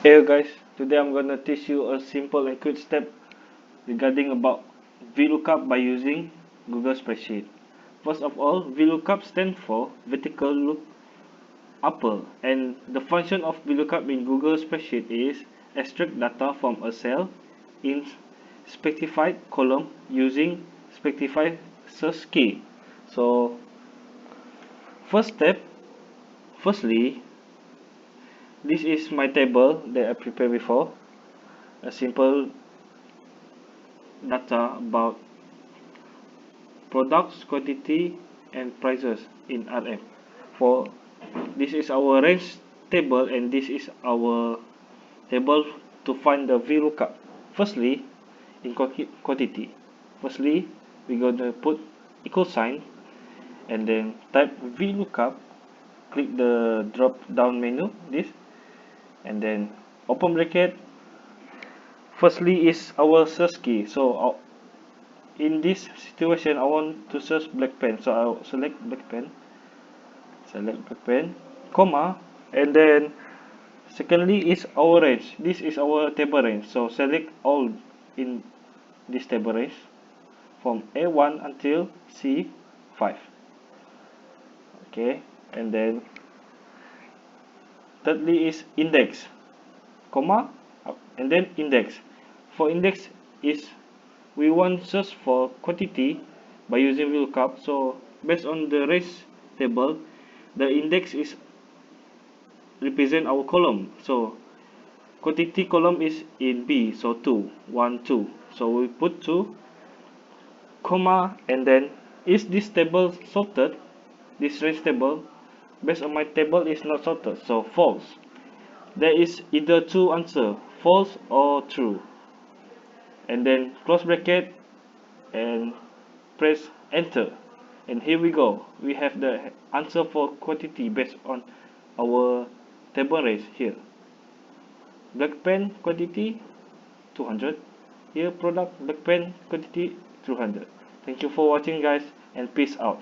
Hey guys, today I'm gonna teach you a simple and quick step regarding about Vlookup by using Google Spreadsheet. First of all, Vlookup stands for vertical look upper, and the function of Vlookup in Google Spreadsheet is extract data from a cell in specified column using specified search key. So first step, firstly, this is my table that I prepared before. A simple data about products, quantity, and prices in RM. For this is our range table, and this is our table to find the VLOOKUP. Firstly, in quantity. Firstly, we're gonna put equal sign and then type VLOOKUP. Click the drop down menu, this, and then open bracket. Firstly is our search key. So in this situation, I want to search black pen, so I'll select black pen, comma, and then secondly is our range. This is our table range, so select all in this table range from A1 until C5. Okay, and then thirdly is index, comma, and then index. For index is we want search for quantity by using VLOOKUP. So based on the range table, the index is represent our column. So quantity column is in B, so 2, 1, 2. So we put 2, comma, and then is this table sorted? This range table based on my table is not sorted, so false. There is either two answer, false or true. And then close bracket and press enter. And here we go. We have the answer for quantity based on our table range here. Black pen quantity 200. Here product black pen quantity 200. Thank you for watching guys, and peace out.